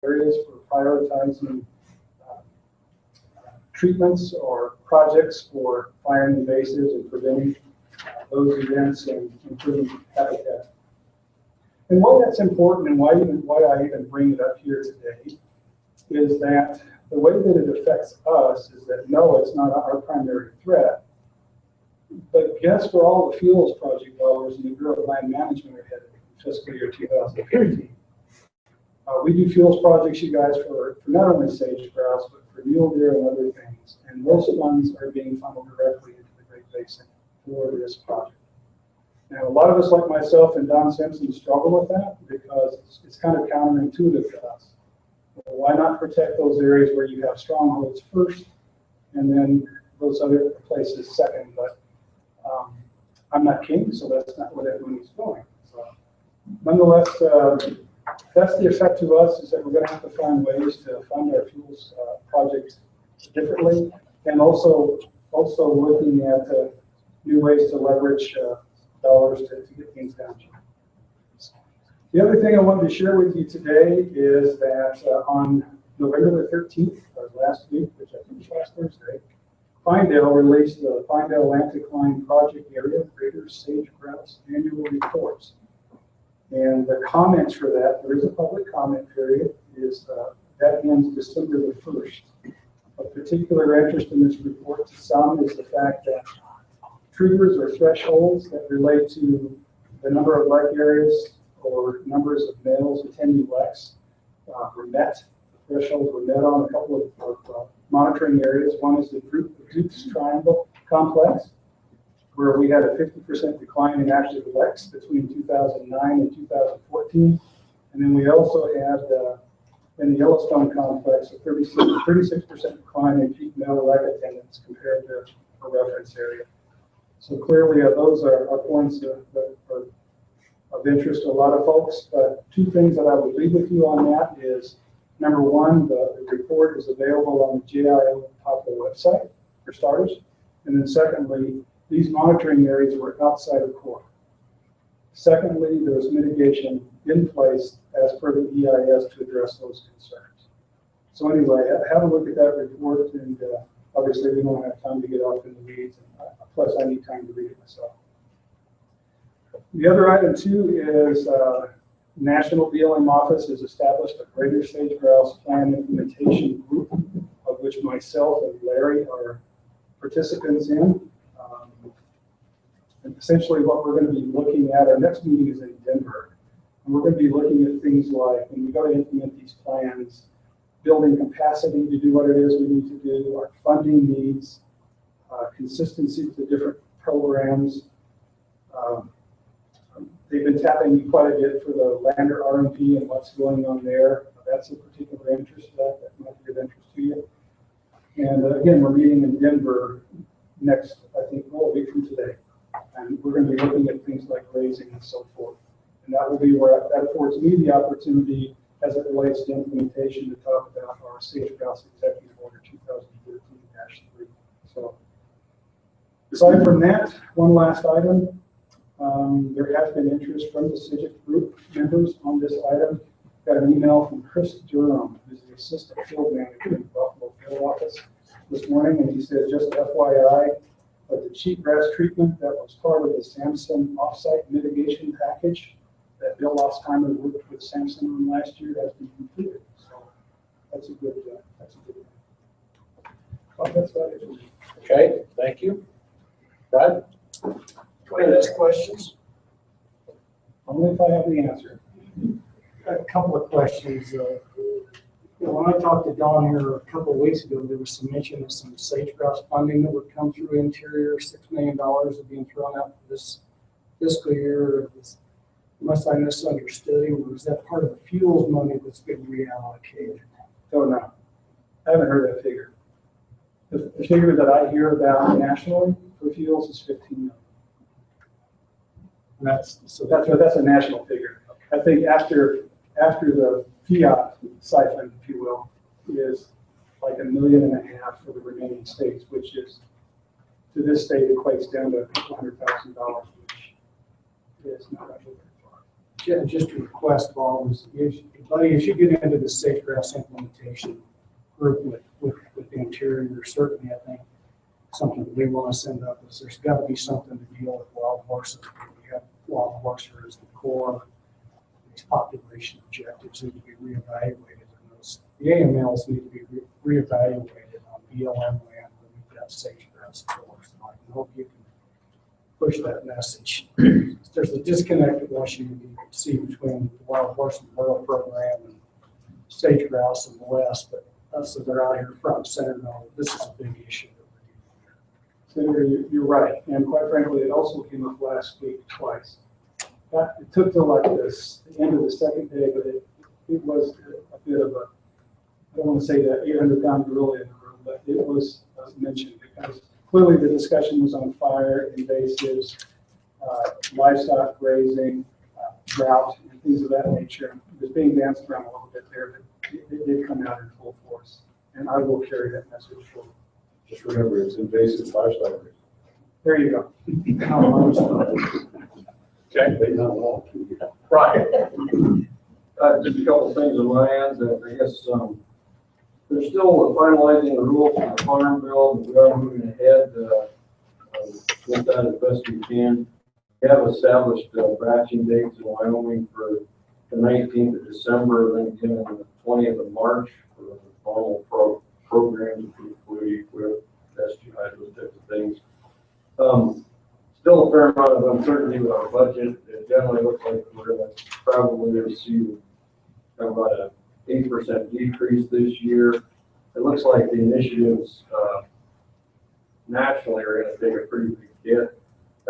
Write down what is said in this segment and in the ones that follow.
areas for prioritizing treatments or projects for fire and invasives and preventing those events and improving habitat. And why that's important and why I even bring it up here today is that the way that it affects us is that no, it's not our primary threat, but guess where all the fuels project dollars in the Bureau of Land Management are headed in fiscal year 2015. We do fuels projects, you guys, for not only sage grouse, but for mule deer and other things. And those funds are being funneled directly into the Great Basin for this project. Now, a lot of us, like myself and Don Simpson, struggle with that because it's kind of counterintuitive to us. Well, why not protect those areas where you have strongholds first, and then those other places second? But I'm not king, so that's not where that money's going. So, nonetheless, that's the effect to us, is that we're going to have to find ways to fund our fuels projects differently, and also looking at new ways to leverage dollars to get things done. The other thing I wanted to share with you today is that on November the 13th, last week, which I think was last Thursday, Pinedale released the Pinedale Atlantic Line Project Area Greater Sage Grouse Annual Reports. And the comments for that, there is a public comment period, is that ends December the 1st. Of particular interest in this report to some is the fact that triggers or thresholds that relate to the number of lek areas or numbers of males attending leks were met. The thresholds were met on a couple of monitoring areas. One is the Duke's Triangle Complex, where we had a 50% decline in active leks between 2009 and 2014. And then we also had, in the Yellowstone Complex, a 36% decline in peak male lek attendance compared to a reference area. So clearly, those are points that are of interest to a lot of folks. But two things that I would leave with you on that is, number one, the report is available on the GIO top of the website, for starters. And then secondly, these monitoring areas were outside of core. Secondly, there was mitigation in place as per the EIS to address those concerns. So anyway, have a look at that report, and obviously we don't have time to get off in the weeds, and plus I need time to read it myself. The other item too is National BLM Office has established a Greater Sage Grouse Plan Implementation Group, of which myself and Larry are participants in. And essentially what we're going to be looking at, our next meeting is in Denver, and we're going to be looking at things like, when we go to implement these plans, building capacity to do what it is we need to do, our funding needs, consistency with the different programs. They've been tapping me quite a bit for the Lander RMP and what's going on there. That's a particular interest that might be of interest to you. And again, we're meeting in Denver next, I think, a week from today. And we're going to be looking at things like grazing and so forth. And that will be where that affords me the opportunity, as it relates to implementation, to talk about our Sage Grouse Executive Order 2013-3. So, aside from that, one last item. There has been interest from the CIGIT group members on this item. Got an email from Chris Durham, who's the Assistant Field Manager in the Buffalo Field Office this morning, and he said, just FYI, but the cheatgrass treatment that was part of the Samson offsite mitigation package that Bill Ostheimer worked with Samson on last year has been completed. So that's a good thing. Well, that's about it. Okay, thank you. Brad? Any other questions? Only if I have the answer. A couple of questions. When I talked to Don here a couple of weeks ago, there was some mention of some sage grouse funding that would come through Interior. $6 million is being thrown out for this fiscal year. Unless I misunderstood him, or is that part of the fuels money that's been reallocated? Don't know. I haven't heard that figure. The figure that I hear about nationally for fuels is 15 million. That's a national figure. I think after the fiat siphon, if you will, is like $1.5 million for the remaining states, which is, to this state, equates down to $200,000, which is not really very far. Just a request, Bob, is buddy, as you get into the sage-grouse implementation group with the interior, certainly I think something we want to send up is there's got to be something to deal with wild horses. We have wild horses, the core, these population objectives need to be reevaluated. And those, the AMLs need to be reevaluated on BLM land when we've got sage-grouse forest. I hope you can push that message. There's a disconnect that you see between the wild horse and burrow program and sage-grouse in the west, but us that are out here front and center know this is a big issue. Senator, you're right, and quite frankly, it also came up last week twice. It took till like this, the end of the second day, but it was a bit of a, I don't want to say that 800-pound gorilla in the room, but it was mentioned because clearly the discussion was on fire, invasives, livestock grazing, drought, and things of that nature. It was being danced around a little bit there, but it did come out in full force, and I will carry that message forward. Just remember, it's invasive livestock. There you go. Okay, They not all. Brian. Just a couple of things on my end, I guess, they're still finalizing the rules for the farm bill, but we are moving ahead, with that as best we can. We have established, batching dates in Wyoming for the 19th of December, and then again on the 20th of March for the formal programs, including with SGI, those types of things. Still a fair amount of uncertainty with our budget. It generally looks like we're going to probably receive about an 8% decrease this year. It looks like the initiatives nationally are going to take a pretty big hit.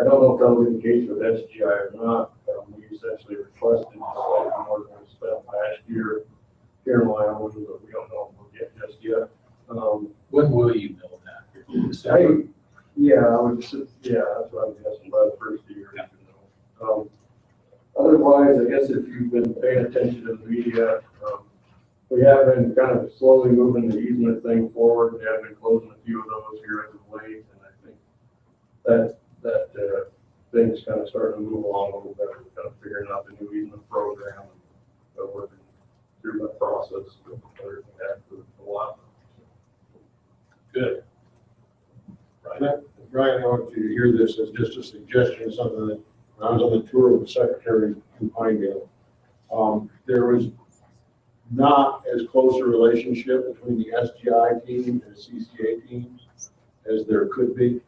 I don't know if that'll be the case with SGI or not. We essentially requested slightly more than we spent last year here in Wyoming, but we don't know if we'll get just yet. When will you know that? December? Yeah, that's what I'm guessing by the first year. Otherwise, I guess if you've been paying attention to the media, we have been kind of slowly moving the easement thing forward. We have been closing a few of those here as of late, and I think that thing's kind of starting to move along a little bit. We're kind of figuring out the new easement program and working through that process with everything after a while. Good. Right. Brian, I want you to hear this as just a suggestion, something that when I was on the tour with the secretary in Pinedale, there was not as close a relationship between the SGI team and the CCA teams as there could be.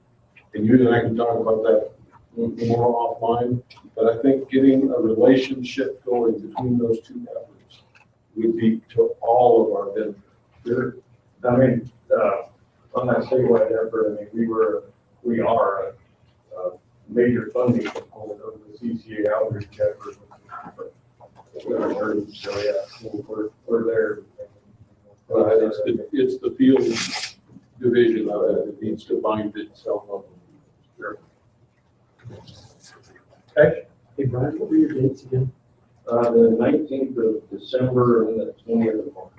And you and I can talk about that more offline, but I think getting a relationship going between those two efforts would be to all of our benefit. Sure. I mean, on that statewide effort, I mean, we are a major funding component of the CCA outreach effort. So yeah, we're there. It's the field division of it that needs to bind itself up. Sure. Okay. Hey, Brian, what were your dates again? The 19th of December and the 20th of March.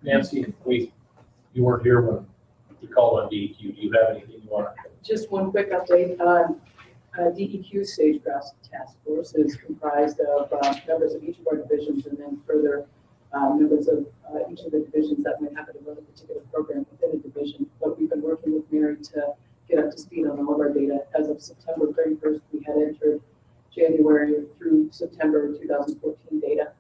Nancy, you weren't here when we called on DEQ. Do you have anything you want to? Just one quick update. DEQ Sage-Grouse Task Force is comprised of members of each of our divisions and then further members of each of the divisions that might happen to run a particular program within a division. But we've been working with Mary to get up to speed on all of our data. As of September 31st, we had entered January through September 2014 data.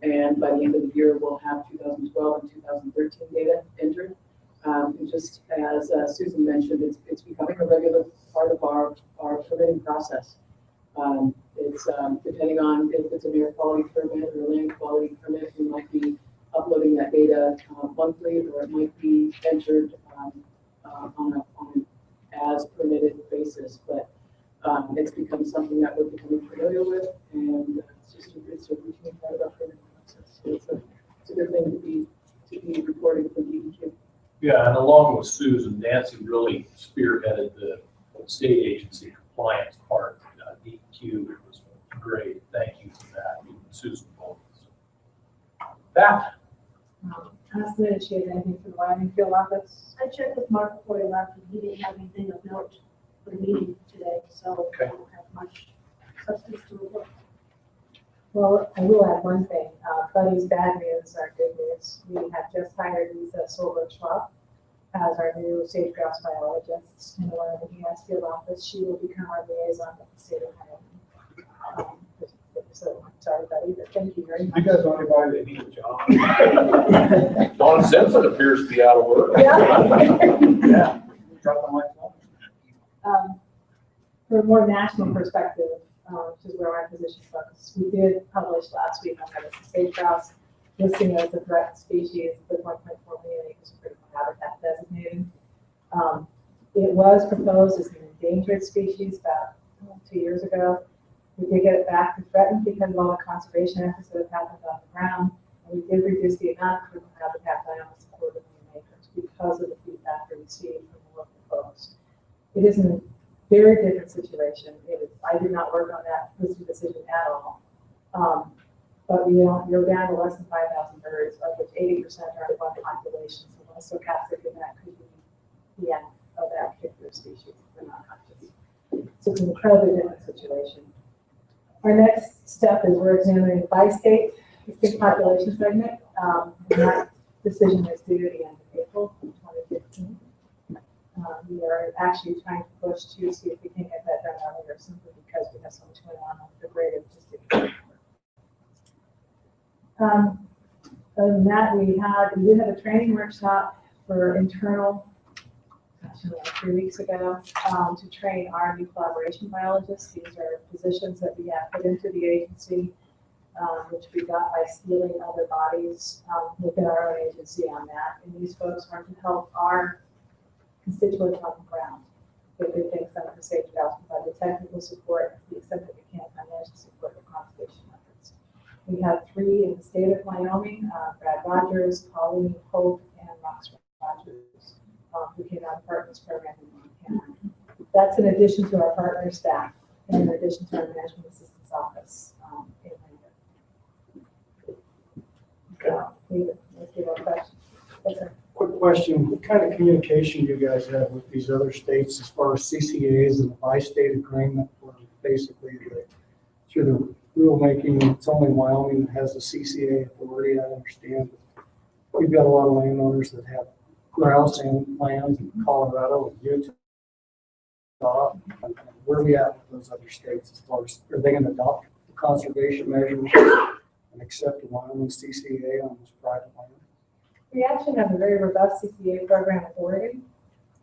And by the end of the year, we'll have 2012 and 2013 data entered. And just as Susan mentioned, it's becoming a regular part of our permitting process. It's depending on if it's an air quality permit or a land quality permit, we might be uploading that data monthly, or it might be entered on an as permitted basis. But it's become something that we're becoming familiar with, and it's a routine part of our permitting process. So it's a good thing to be reporting from DEQ. Yeah, and along with Susan, Nancy really spearheaded the state agency compliance part. DEQ was great. Thank you for that, you and Susan both. Pat? Hasn't initiated anything for the Wyoming field office. I checked with Mark before he left, and he didn't have anything of note for the meeting today, so Okay. I don't have much substance to report. Well, I will add one thing. Buddy's bad news are good news. We have just hired Lisa Solberg-Schwab as our new sage-grouse biologist in the Wyoming ES field office. She will become our liaison with the state of Wyoming. So, sorry, Buddy, but thank you very You much. guys want anybody that needs a job? Don Simpson appears to be out of work. Yeah. Drop on my phone. For a more national perspective, which is where my position is focused, we did publish last week on medicine sage-grouse, listing as a threatened species with 1.4 million acres of critical habitat designated. It was proposed as an endangered species about 2 years ago. We did get it back to threatened because of all the conservation efforts that have happened on the ground. And we did reduce the amount of critical habitat by almost 250,000 acres because of the feedback we received from the local folks. It is a very different situation. I did not work on that listing decision at all. But you're down to less than 5,000 birds, of which 80% are in one population. So one stochastic event could be the end of that particular species. They're not conscious. So it's an incredibly different situation. Our next step is we're examining by state distinct population segment. And that decision is due at the end of April 2015. We are actually trying to push to see if we can get that done earlier, simply because we have so much going on with the greater logistics. Other than that, we did have a training workshop for internal, actually like 3 weeks ago, to train our new collaboration biologists. These are positions that we have put into the agency, which we got by stealing other bodies within our own agency on that. And these folks are to help our constituents on the ground. If they think some of the sage-grouse provide the technical support to the extent that we can financially support the conservation efforts. We have 3 in the state of Wyoming, Brad Rogers, Colleen Hope, and Rox Rogers, who came out of partners program in Montana. That's in addition to our partner staff, and in addition to our management assistance office in Lincoln. Okay. Let's give our questions. Yes, sir. Quick question, what kind of communication do you guys have with these other states as far as CCAs and the bi-state agreement where basically through the rulemaking, it's only Wyoming that has the CCA authority, I understand. We've got a lot of landowners that have grouse and lands in Colorado and Utah. Where are we at with those other states as far as, are they going to adopt the conservation measures and accept the Wyoming CCA on this private land? We actually have a very robust CCA program in Oregon,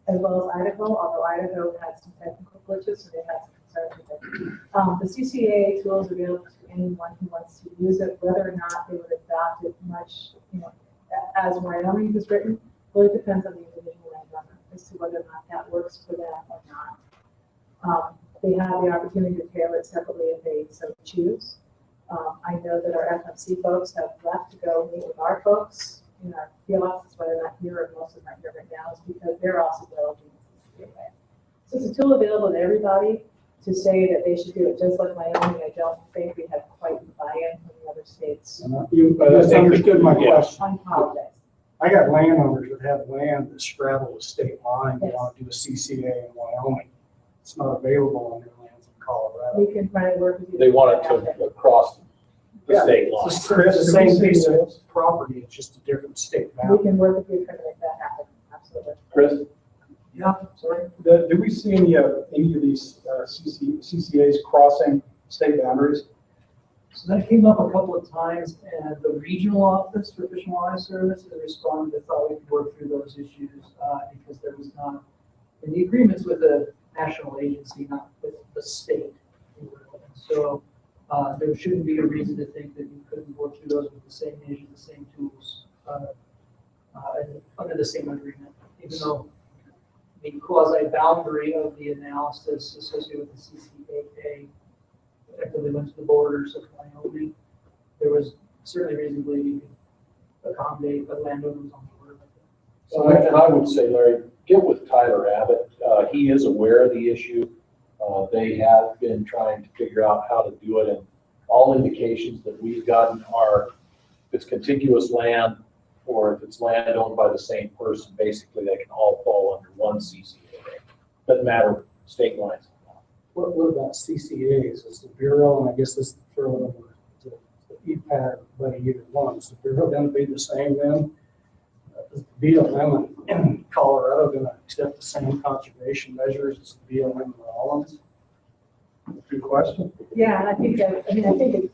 as well as Idaho, although Idaho has some technical glitches, so they have some concerns with it. The CCA tool is available to anyone who wants to use it, whether or not they would adopt it much, as Wyoming is written, really depends on the individual landowner as to whether or not that works for them or not. They have the opportunity to tailor it separately if they so choose. I know that our FMC folks have left to go meet with our folks in our field offices, whether or not here or most of them are here right now, is because they're also developing this CCA. So it's a tool available to everybody. To say that they should do it just like Wyoming, I don't think we have quite the buy-in from the other states. You misunderstood my question. On holidays. I got landowners that have land that straddle the state line, they want to do a CCA in Wyoming. It's not available on their lands in Colorado. We can try to work with you. They want it to cross the state line. It's the same piece of property, it's just a different state We boundary. can work with you to make that happen, absolutely. Chris? Yeah, sorry. Do we see any of these CCAs crossing state boundaries? So that came up a couple of times, and the regional office for Fish and Wildlife Service has responded. They thought we could work through those issues because there was not, in the agreements with the national agency, not with the state. So there shouldn't be a reason to think that you couldn't work through those with the same measures, the same tools, under the same agreement, even though the quasi-boundary of the analysis associated with the CCAA effectively went to the borders of Wyoming. There was certainly reason to believe you could accommodate the landowners on the border. So I would say, Larry, get with Tyler Abbott. He is aware of the issue. They have been trying to figure out how to do it, and all indications that we've gotten are if it's contiguous land or if it's land owned by the same person, basically they can all fall under one CCA. Doesn't matter state lines. What about CCAs? Is the Bureau, and I guess this throw it over to EPAT, but either one. So they're going to be the same then. Is the BLM in Colorado going to accept the same conservation measures as the BLM in Rollins? Good question. Yeah, and I think that, I think it's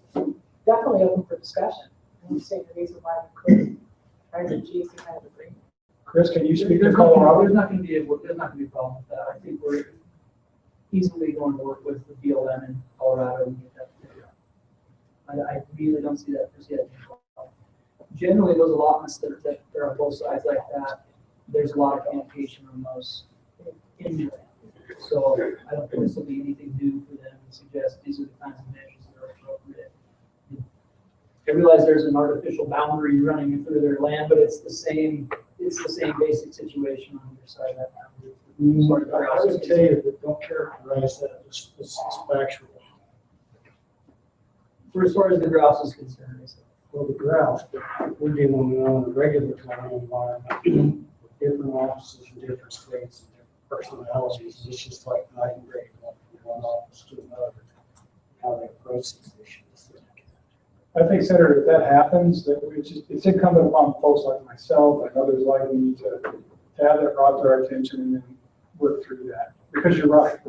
definitely open for discussion. I don't see the reason why we couldn't try to achieve some kind of agreement. Chris, can you speak to There's Colorado? not going to be a problem with that. I think we're easily going to work with the BLM in Colorado and get that figured out. I really don't see that as yet. Generally, those allotments that are on both sides like that, there's a lot of communication on those in there. So I don't think this will be anything new for them to suggest these are the kinds of measures that are appropriate. I realize there's an artificial boundary running through their land, but it's the same basic situation on either side of that boundary. Sort of I would tell you that don't characterize that as factual. For as far as the grouse is concerned, I said. Well, the grouse, but we're dealing with a regulatory environment with different offices in different states and different personalities. It's just like night and day, going from one office to another, how they approach these issues. I think, Senator, if that happens, that it's incumbent upon folks like myself and others like me to have that brought to our attention and then work through that. Because you're right,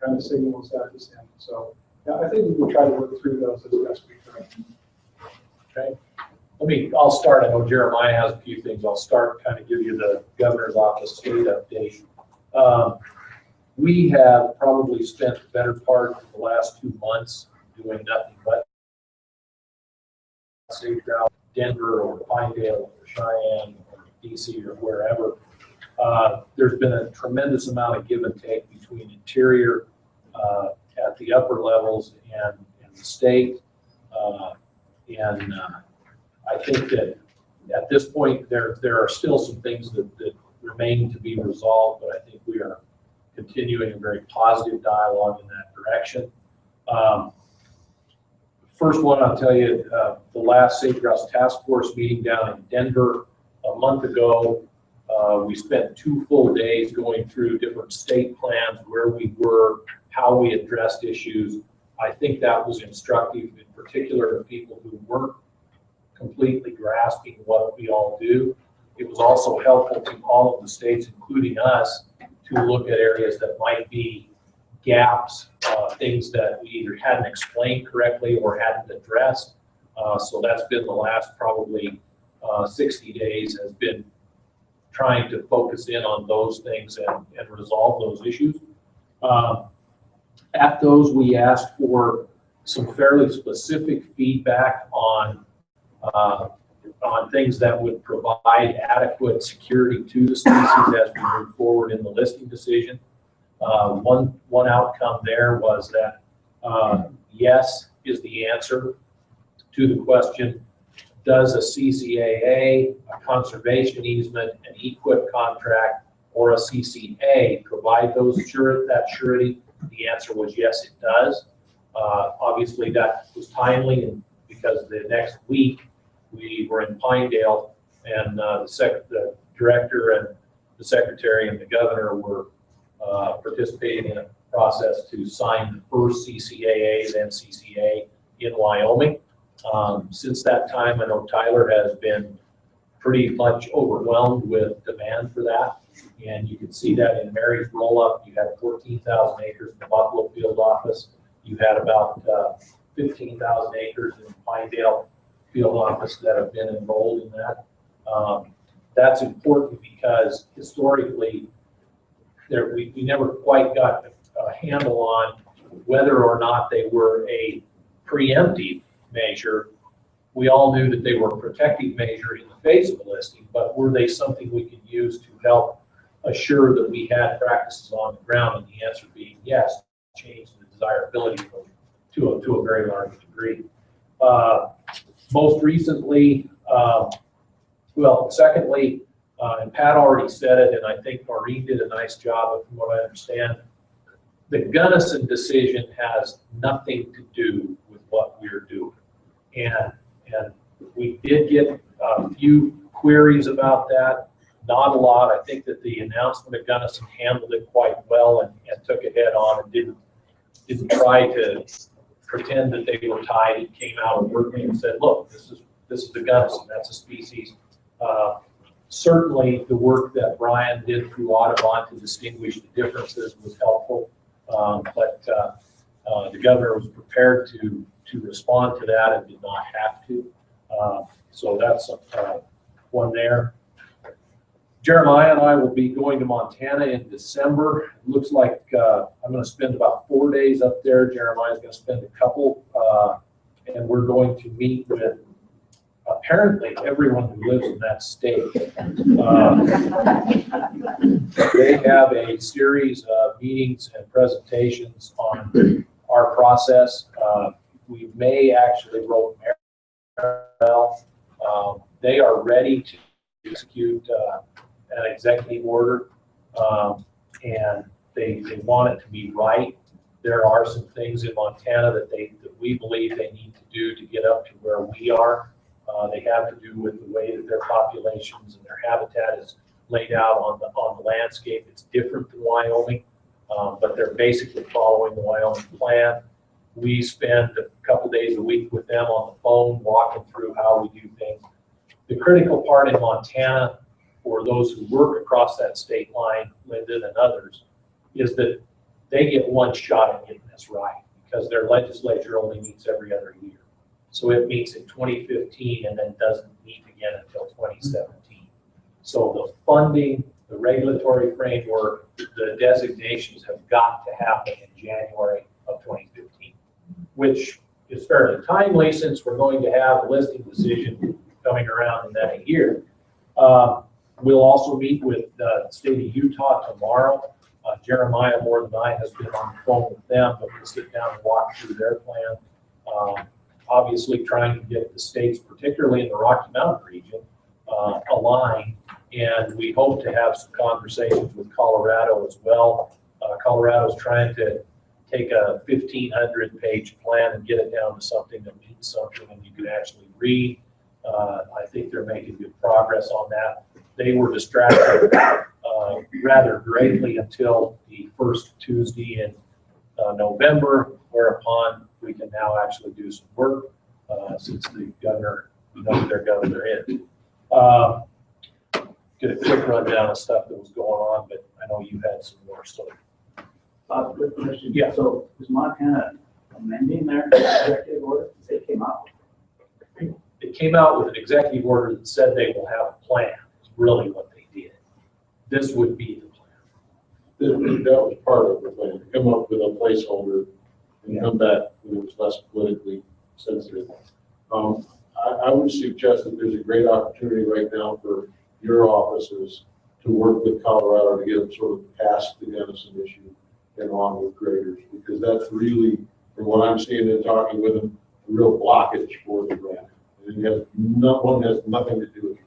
kind of signals that this end. So yeah, I think we will try to work through those as best we can. Okay. I'll start. I know Jeremiah has a few things. I'll start, kind of give you the governor's office state update. We have probably spent the better part of the last 2 months doing nothing but sage grouse, Denver or Pinedale or Cheyenne or DC or wherever. There's been a tremendous amount of give and take between Interior at the upper levels and the state. I think that at this point there are still some things that remain to be resolved, but I think we are continuing a very positive dialogue in that direction. First one, I'll tell you, the last Sage Grouse Task Force meeting down in Denver a month ago, we spent 2 full days going through different state plans, where we were, how we addressed issues. I think that was instructive, in particular to people who weren't completely grasping what we all do. It was also helpful to all of the states, including us, to look at areas that might be gaps, things that we either hadn't explained correctly or hadn't addressed. So that's been the last probably 60 days, has been trying to focus in on those things and resolve those issues. At those, we asked for some fairly specific feedback on things that would provide adequate security to the species as we move forward in the listing decision. One outcome there was that yes is the answer to the question, does a CCAA, a conservation easement, an EQIP contract, or a CCA provide that surety? The answer was yes, it does. Obviously that was timely, and because the next week we were in Pinedale, and the director and the secretary and the governor were participating in a process to sign the first CCAAs and CCA in Wyoming. Since that time, I know Tyler has been pretty much overwhelmed with demand for that. And you can see that in Mary's roll-up. You had 14,000 acres in the Buffalo field office. You had about 15,000 acres in Pinedale field office that have been enrolled in that. That's important because historically, we never quite got a handle on whether or not they were a preemptive measure. We all knew that they were a protective measure in the face of a listing, but were they something we could use to help assure that we had practices on the ground? And the answer being yes, change the desirability to a very large degree. Most recently, secondly, and Pat already said it, and I think Maureen did a nice job of, from what I understand, the Gunnison decision has nothing to do with what we're doing. And we did get a few queries about that, not a lot. I think that the announcement of Gunnison handled it quite well and took it head on and didn't try to pretend that they were tied and came out and worked and said, look, this is the gunnison, that's a species. Certainly the work that Brian did through Audubon to distinguish the differences was helpful. But the governor was prepared to respond to that and did not have to. So that's one there. Jeremiah and I will be going to Montana in December. It looks like I'm going to spend about 4 days up there. Jeremiah's going to spend a couple, and we're going to meet with apparently everyone who lives in that state. They have a series of meetings and presentations on our process. We may actually roll Maryville. They are ready to execute an executive order, and they want it to be right. There are some things in Montana that we believe they need to do to get up to where we are. They have to do with the way that their populations and their habitat is laid out on the landscape. It's different than Wyoming, but they're basically following the Wyoming plan. We spend a couple days a week with them on the phone, walking through how we do things. The critical part in Montana, for those who work across that state line, Lyndon and others, is that they get one shot at getting this right because their legislature only meets every other year. So it meets in 2015 and then doesn't meet again until 2017. So the funding, the regulatory framework, the designations have got to happen in January of 2015, which is fairly timely since we're going to have a listing decision coming around in that year. We'll also meet with the state of Utah tomorrow. Jeremiah, more than I, has been on the phone with them, but we'll sit down and walk through their plan. Obviously trying to get the states, particularly in the Rocky Mountain region, aligned, and we hope to have some conversations with Colorado as well. Colorado's trying to take a 1,500-page plan and get it down to something that means something and you can actually read. I think they're making good progress on that. They were distracted rather greatly until the first Tuesday in November, whereupon we can now actually do some work since the governor, their governor is. Get a quick rundown of stuff that was going on, but I know you had some more. So, Quick question. Yeah. So is Montana amending their executive order? They came out. it came out with an executive order that said they will have a plan. Is really what they did. This would be the plan. That was part of the plan, to come up with a placeholder and come back when it was less politically sensitive. I would suggest that there's a great opportunity right now for your offices to work with Colorado to get them sort of past the Gunnison issue and on with graders, because that's really, from what I'm seeing and talking with them, a real blockage for the grant. And one has nothing to do with it.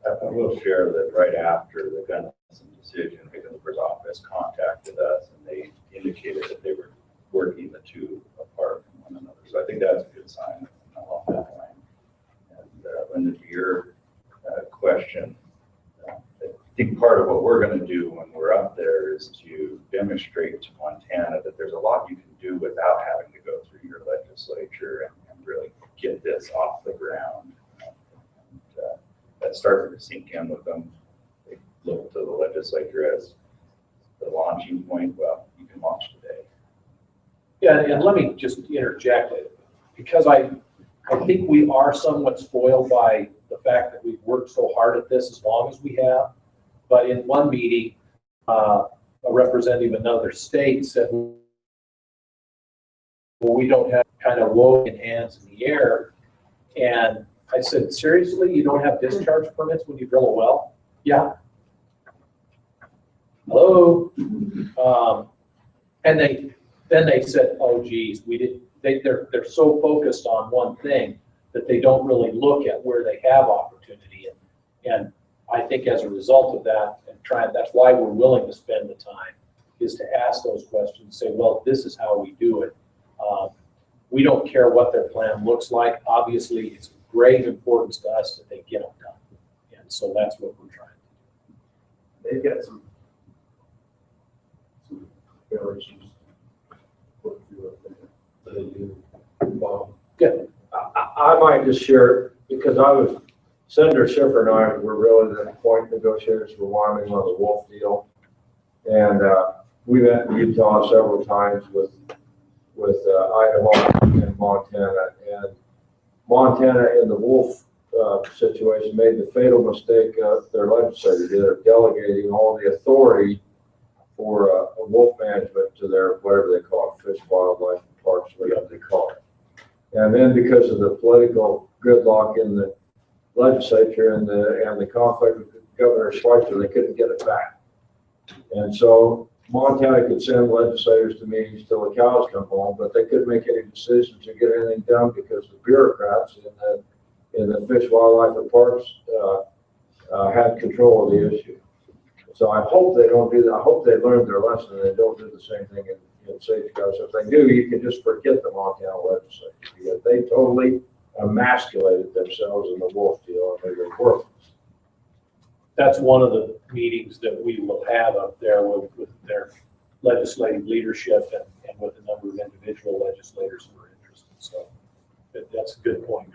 I will share that right after the Gunnison decision, the developer's office contacted us and they indicated that they were working the two apart from one another. So I think that's a good sign along that line. And Linda, to your question, I think part of what we're going to do when we're up there is to demonstrate to Montana that there's a lot you can do without having to go through your legislature and really get this off the ground. That's starting to sink in with them. They look to the legislature as the launching point. Well, you can launch today. Yeah, and let me just interject it, because I think we are somewhat spoiled by the fact that we've worked so hard at this as long as we have. But in one meeting, a representative of another state said, well, we don't have kind of woven hands in the air. And I said, seriously, you don't have discharge permits when you drill a well? Yeah. Hello? And then they said, oh geez, we didn't, they're so focused on one thing that they don't really look at where they have opportunity. And I think as a result of that, that's why we're willing to spend the time, is to ask those questions, say, well, this is how we do it. We don't care what their plan looks like. Obviously, it's of great importance to us that they get them done. And so that's what we're trying to do. They've got some fair issues. that they do. Well, I might just share, because Senator Schiffer and I were really the point negotiators for Wyoming on the Wolf deal. And we went to Utah several times with Idaho and Montana. And Montana in the Wolf situation made the fatal mistake of their legislature did of delegating all the authority for wolf management to their, whatever they call it, fish, wildlife, and parks, whatever they call it. And then because of the political gridlock in the legislature and the conflict with Governor Schweitzer, they couldn't get it back. And so Montana could send legislators to meetings till the cows come home, but they couldn't make any decisions or get anything done because the bureaucrats in the fish, wildlife, and parks had control of the issue. So I hope they don't do that. I hope they learned their lesson and they don't do the same thing in sage-grouse. If they do, you can just forget the Montana legislature because they totally emasculated themselves in the wolf deal and they were worthless. That's one of the meetings that we will have up there with their legislative leadership and with a number of individual legislators who are interested. So that's a good point.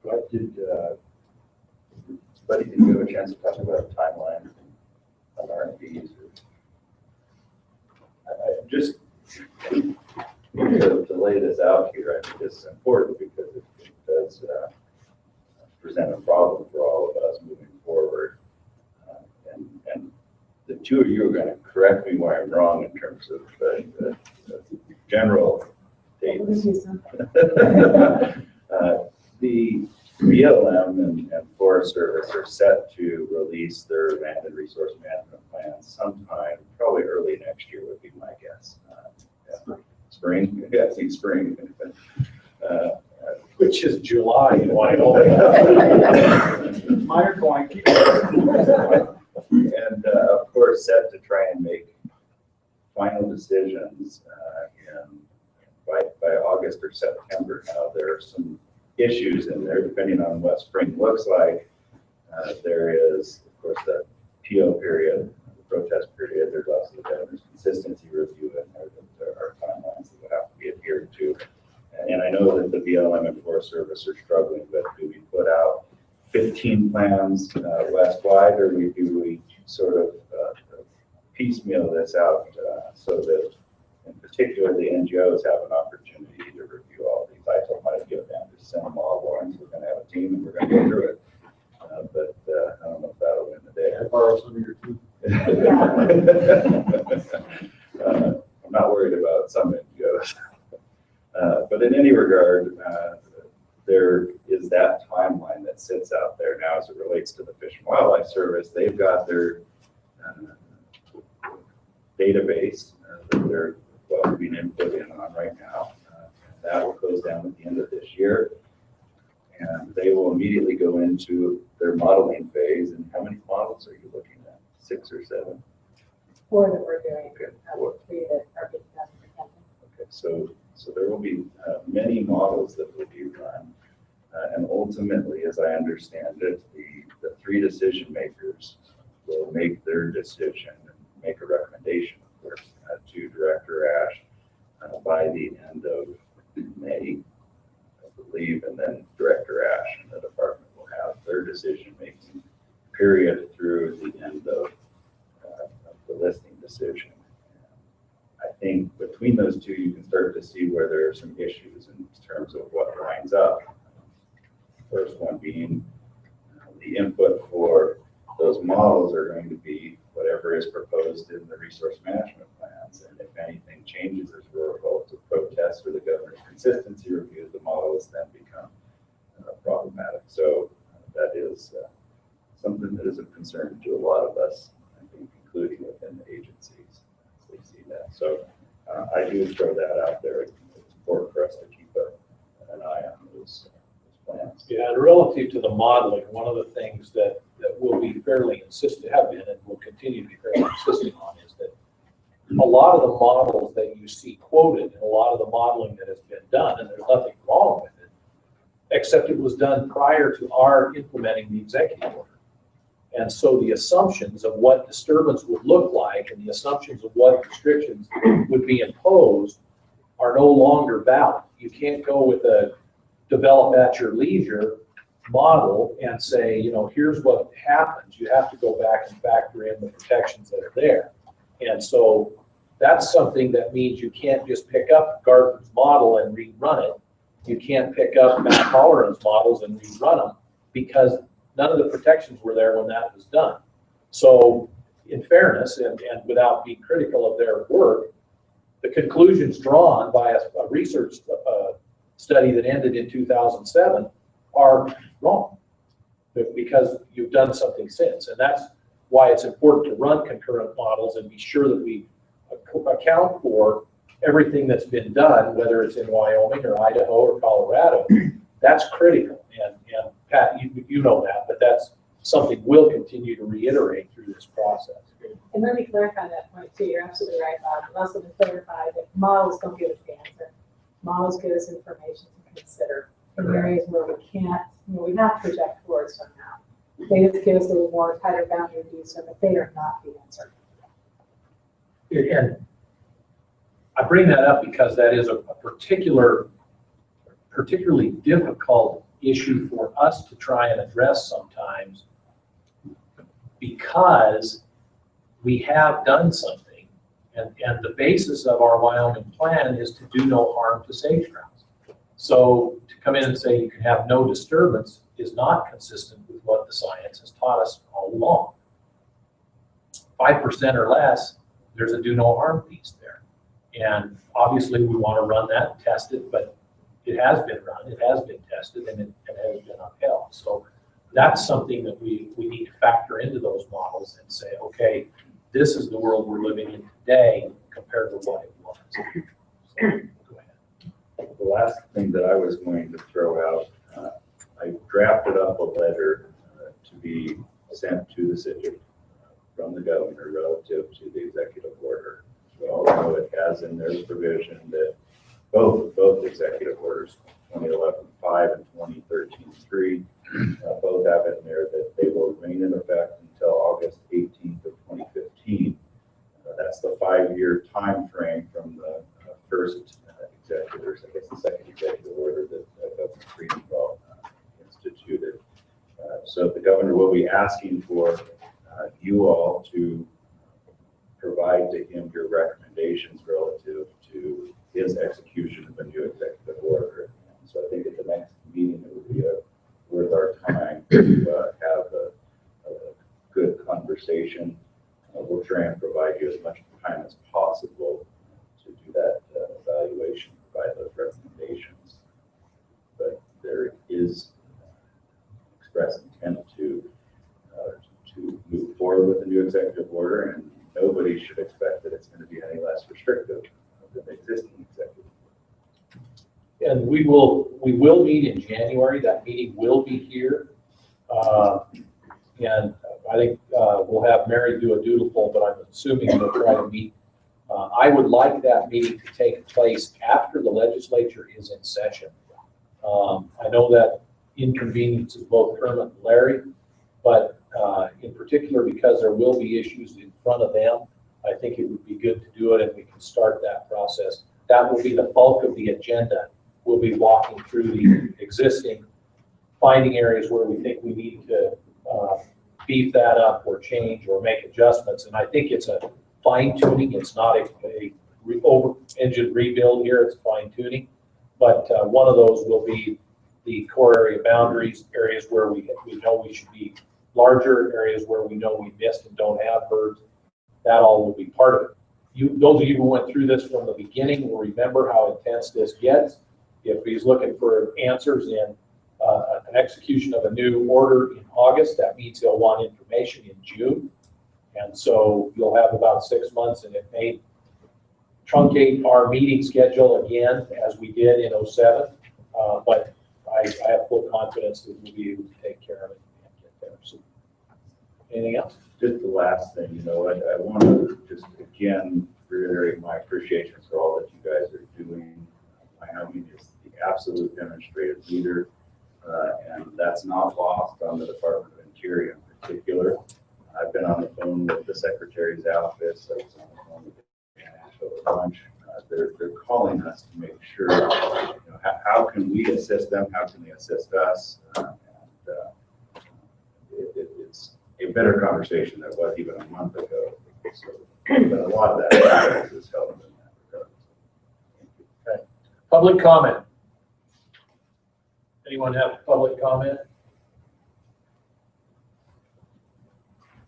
What did, Buddy, did you have a chance to talk about a timeline on RFPs? I just to lay this out here, I think this is important because it does present a problem for all of us moving forward. And the two of you are going to correct me where I'm wrong in terms of the general dates. The BLM and Forest Service are set to release their land and resource management plans sometime, probably early next year would be my guess. Spring? Yeah, I think spring. Which is July in Wyoming. Minor going. And of course, set to try and make final decisions by August or September. Now, there are some issues in there, depending on what spring looks like. There is, of course, the PO period, the protest period. There's also the governor's consistency review, and there are timelines that would have to be adhered to. And I know that the BLM and Forest Service are struggling, but do we put out 15 plans west-wide, or do we sort of piecemeal this out so that, in particular, the NGOs have an opportunity to review all these? I told my deal down to send them all warrants. We're going to have a team and we're going to go through it. But I don't know if that'll win the day. I borrow some of your team. I'm not worried about some NGOs. But in any regard, there is that timeline that sits out there now as it relates to the Fish and Wildlife Service. They've got their database that they're being input in on right now. That will close down at the end of this year. And they will immediately go into their modeling phase. And how many models are you looking at? 6 or 7? 4 that we're doing. Okay, 4. 3 that are being done. Okay, so there will be many models that will be run. And ultimately, as I understand it, the 3 decision makers will make their decision and make a recommendation, of course, to Director Ash by the end of May, I believe, and then Director Ash and the department will have their decision-making period through the end of the listing decision. I think between those two, you can start to see where there are some issues in terms of what lines up. First one being the input for those models are going to be whatever is proposed in the resource management plans. And if anything changes as a result of protests or the governor's consistency review, the models then become problematic. So that is something that is of concern to a lot of us, I think, including within the agencies as they see that. So I do throw that out there. It's important for us to keep an eye on those plans. Yeah, and relative to the modeling, one of the things that will be fairly insistent, have been, and will continue to be fairly insistent on is that a lot of the models that you see quoted, and a lot of the modeling that has been done, and there's nothing wrong with it, except it was done prior to our implementing the executive order. And so the assumptions of what disturbance would look like and the assumptions of what restrictions would be imposed are no longer valid. You can't go with a develop at your leisure model and say, you know, here's what happens. You have to go back and factor in the protections that are there. And so that's something that means you can't just pick up Gardner's model and rerun it. You can't pick up Matt Holleran's models and rerun them because none of the protections were there when that was done. So in fairness, and without being critical of their work, the conclusions drawn by a research study that ended in 2007 are wrong because you've done something since. And that's why it's important to run concurrent models and be sure that we account for everything that's been done, whether it's in Wyoming or Idaho or Colorado. That's critical. And Pat, you know that, but that's something we'll continue to reiterate through this process. And let me clarify that point too. You're absolutely right, Bob. And also to clarify that models don't give us the answer. Models give us information to consider in areas where we can't, you know, we have to project forward somehow. They just give us a little more tighter boundary views, but they are not the answer. And I bring that up because that is a particularly difficult issue for us to try and address sometimes because we have done something, and the basis of our Wyoming plan is to do no harm to sage grouse. So to come in and say you can have no disturbance is not consistent with what the science has taught us all along. 5% or less, there's a do no harm piece there. And obviously we want to run that and test it, but it has been run, it has been tested, and it has been upheld. So that's something that we need to factor into those models and say, okay, this is the world we're living in today compared to what it was. So, go ahead. The last thing that I was going to throw out, I drafted up a letter to be sent to the city from the governor relative to the executive order. We all know it has in there the provision that both executive orders, 2011-5 and 2013-3, both have in there that they will remain in effect until August 18th of 2015. That's the 5-year time frame from the first executive, I guess the second executive order that Governor Friedenthal instituted. So the governor will be asking for you all to provide to him your recommendations relative to his execution of a new executive order. And so I think at the next meeting, it would be worth our time to have a good conversation. We'll try and provide you as much time as possible to do that evaluation, provide those recommendations. But there is express intent to move forward with the new executive order, and nobody should expect that it's going to be any less restrictive than the existing executive order. And we will meet in January. That meeting will be here. And I think we'll have Mary do a doodle poll, but I'm assuming we'll try to meet. I would like that meeting to take place after the legislature is in session. I know that inconveniences both Kermit and Larry, but in particular because there will be issues in front of them, I think it would be good to do it and we can start that process. That will be the bulk of the agenda. We'll be walking through the existing, finding areas where we think we need to beef that up or change or make adjustments. And I think it's a fine tuning. It's not a over-engine rebuild here, it's fine tuning. But one of those will be the core area boundaries, areas where we know we should be larger, areas where we know we missed and don't have birds. That all will be part of it. Those of you who went through this from the beginning will remember how intense this gets. If he's looking for answers in an execution of a new order in August, that means he'll want information in June. And so you'll have about 6 months, and it may truncate our meeting schedule again as we did in 07. But I have full confidence that we'll be able to take care of it and get there. So, anything else? Just the last thing, you know, I want to just again reiterate my appreciation for all that you guys are doing. Wyoming is the absolute demonstrated leader, and that's not lost on the Department of Interior in particular. I've been on the phone with the Secretary's office. I was on the phone with the National Bunch. They're calling us to make sure, you know, how can we assist them? How can they assist us? It's a better conversation than it was even a month ago. So, but a lot of that is helping in that regard. Okay. Public comment. Anyone have public comment?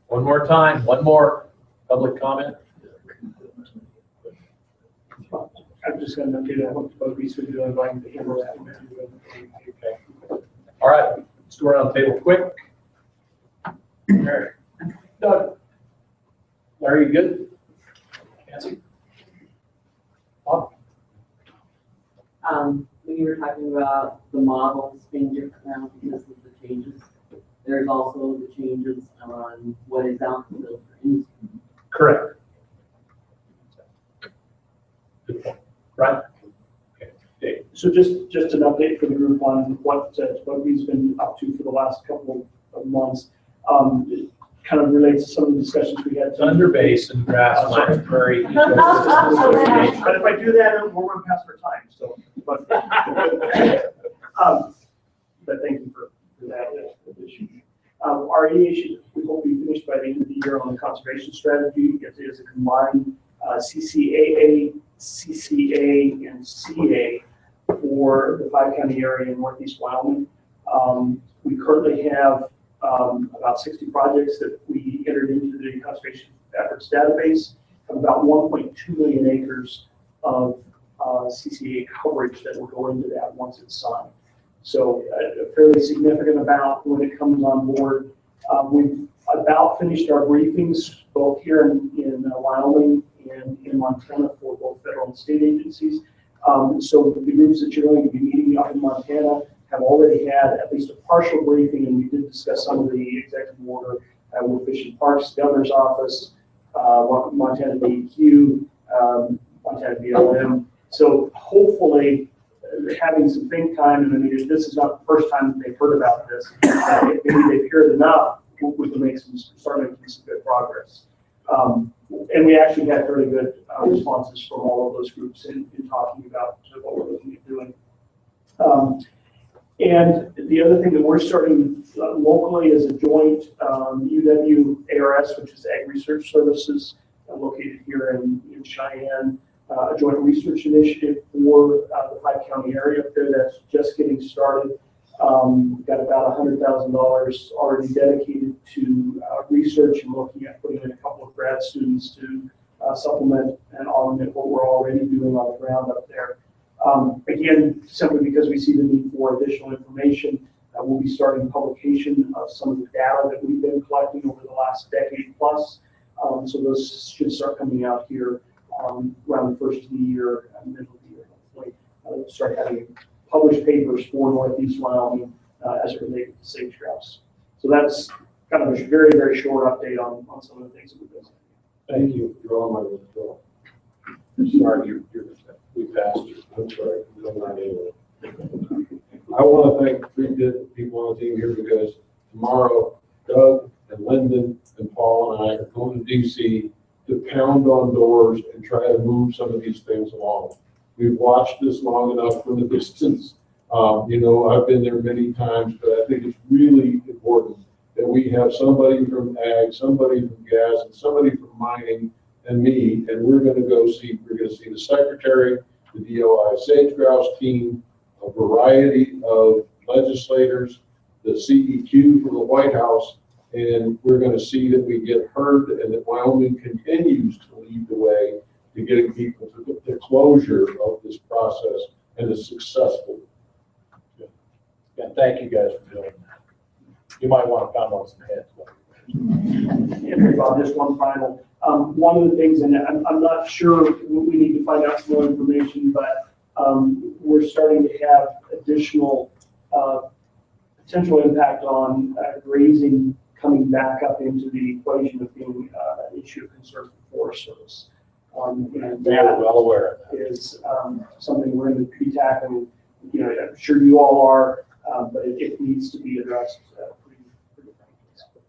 One more time, one more public comment. I'm just gonna do that, what both these would do, I'm going to handle that. Okay. All right, let's go around the table quick. All right. Doug. Larry, you good? Nancy? Bob? When you were talking about the models being different now because of the changes, there's also the changes on what is out in the field for industry. Correct. Good point. Right? Okay. Dave. So just an update for the group on what we've been up to for the last couple of months. It kind of relates to some of the discussions we had. Thunder Base and Grasslands Prairie. But if I do that, we'll run past our time, so. But thank you for that addition. Our EA we hope we finish by the end of the year on the conservation strategy. It is a combined CCAA, CCA, and CA for the 5-county area in Northeast Wyoming. We currently have about 60 projects that we entered into the conservation efforts database, of about 1.2 million acres of CCA coverage that will go into that once it's signed. So a fairly significant amount when it comes on board. We've about finished our briefings both here in Wyoming and in Montana for both federal and state agencies. So the groups that you're going to be meeting up in Montana have already had at least a partial briefing, and we did discuss some of the executive order with Fish and Parks, Governor's Office, Montana DEQ, Montana BLM. So hopefully having some think time, and I mean, this is not the first time that they've heard about this. Maybe they've heard enough, we can start making some good progress. And we actually had very good responses from all of those groups in talking about what we're looking at doing. And the other thing that we're starting locally is a joint UW-ARS, which is Ag Research Services, located here in Cheyenne, a joint research initiative for the 5-county area up there that's just getting started. We've got about $100,000 already dedicated to research and looking at putting in a couple of grad students to supplement and augment what we're already doing on the ground up there. Again, simply because we see the need for additional information, we'll be starting publication of some of the data that we've been collecting over the last decade plus. So those should start coming out here around the first of the year, middle of the year, hopefully. Start having published papers for Northeast Wyoming as it relates to sage grouse. So that's kind of a very, very short update on some of the things that we've been saying. Thank you. You're on my withdrawal. Sorry, you're we passed you. I'm sorry. I'm not anyway. I want to thank 3 people on the team here because tomorrow, Doug and Lyndon and Paul and I are going to DC to pound on doors and try to move some of these things along. We've watched this long enough from the distance. You know, I've been there many times, but I think it's really important that we have somebody from ag, somebody from gas, and somebody from mining, and me, and we're going to see the secretary, the DOI sage grouse team, a variety of legislators, the CEQ from the White House, and we're going to see that we get heard and that Wyoming continues to lead the way to getting people to the closure of this process and a successful. Yeah, thank you guys for doing that. You might want to comment on some heads. Yeah, Bob, just one final. One of the things, and I'm not sure, we need to find out some more information, but we're starting to have additional potential impact on grazing coming back up into the equation of being an issue of concern for Forest Service. And Yeah, well aware of that. is something we're going to be tackling. You know, I'm sure you all are, but it needs to be addressed pretty frankly.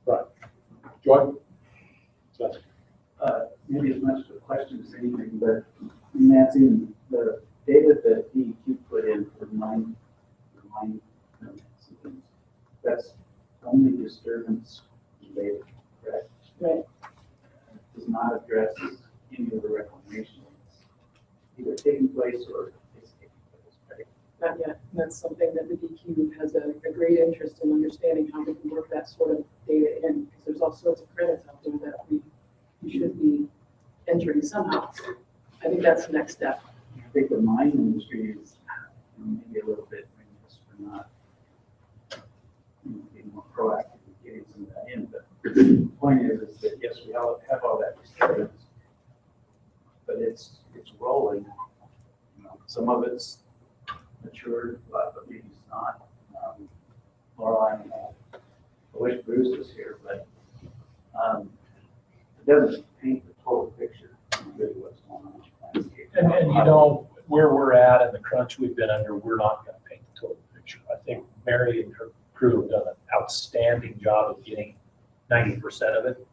Right. Joy? maybe as much a question as anything, but Nancy, the data that DEQ put in for mine permits and things, that's only disturbance related, correct? Right. Does not address any of the reclamation that's either taking place or is taking place, right? Not yet. That's something that the DQ has a great interest in understanding how we can work that sort of data in, because there's all sorts of credits out there that we should be entering somehow. I think that's the next step. I think the mine industry is maybe a little bit just for not being more proactive in getting some of that in. But the point is that yes, we all have all that disturbance, but it's rolling. You know, some of it's matured, but maybe it's not. Laureline, I wish Bruce was here, but it doesn't paint the total picture of really what's going on in the landscape. And you know, where we're at and the crunch we've been under, we're not going to paint the total picture. I think Mary and her crew have done an outstanding job of getting 90% of it,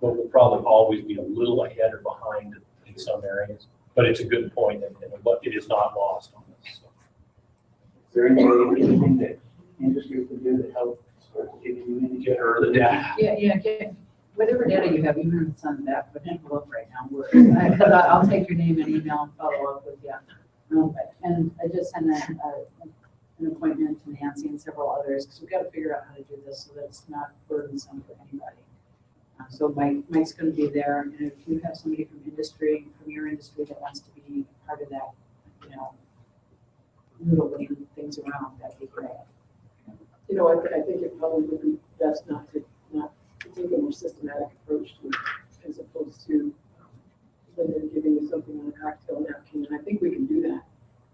but we'll probably always be a little ahead or behind in some areas. But it's a good point, and it is not lost on us. So. Is there anything that industry can do to help start giving you any? Get her the data. Yeah, whatever data you have, even if it's on the back of an envelope right now, because I'll take your name and email and follow up with you. And I just sent an appointment to Nancy and several others, because we've got to figure out how to do this so that it's not burdensome for anybody. So Mike's going to be there, and if you have somebody from your industry that wants to be part of that, you know, noodling things around, that'd be great. You know, I think it probably would be best not to take a more systematic approach to it, as opposed to when they're giving you something on a cocktail napkin. And I think we can do that.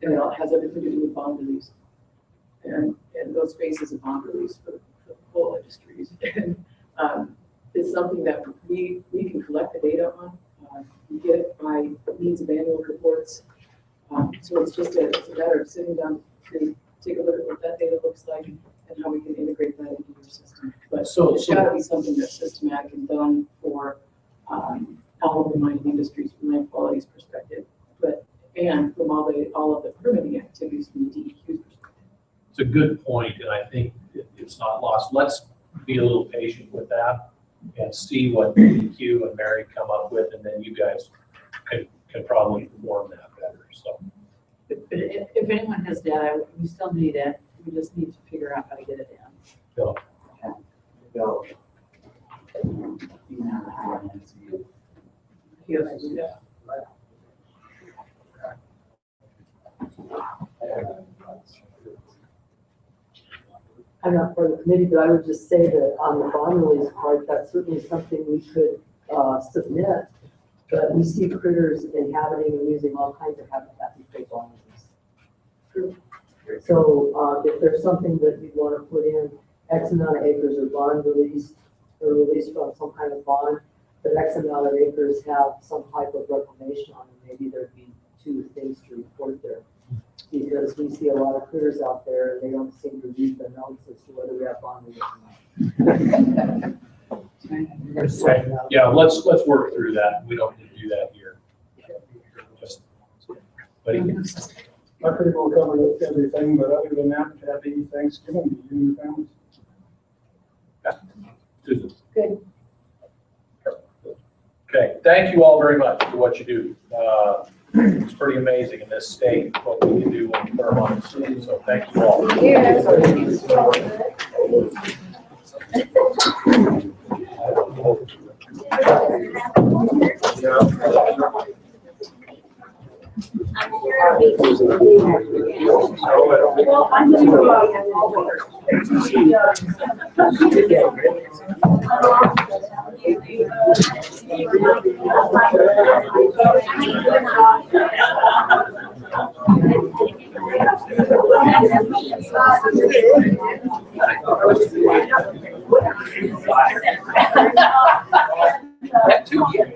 And it all has everything to do with bond release. And those spaces of bond release for coal industries. And it's something that we can collect the data on. We get it by means of annual reports. So it's a matter of sitting down to take a look at what that data looks like and how we can integrate that into your system. But it's got to be something that's systematic and done for all of the mining industries from land quality's perspective, and from all of the permitting activities from the DEQ's perspective. It's a good point, and I think it's not lost. Let's be a little patient with that and see what DEQ and Mary come up with, and then you guys can probably perform that better. So, But if anyone has data, we still need it. We just need to figure out how to get it in. Bill. Go. Yeah. I'm not part of the committee, but I would just say that on the bond release part, that's certainly something we could submit. But we see critters inhabiting and using all kinds of habitat in state bond release. So if there's something that you'd want to put in X amount of acres or bond released or released from some kind of bond, but X amount of acres have some type of reclamation on them, maybe there'd be 2 things to report there. Because we see a lot of critters out there and they don't seem to read the notes as to whether we have bond release or not. Yeah, let's work through that. We don't need to do that here. Just, but I think we'll cover everything, but other than that, happy Thanksgiving to you and your families. Susan. Good. Okay, thank you all very much for what you do. It's pretty amazing in this state what we can do when we put our on the scene. So thank you all. That 2 years.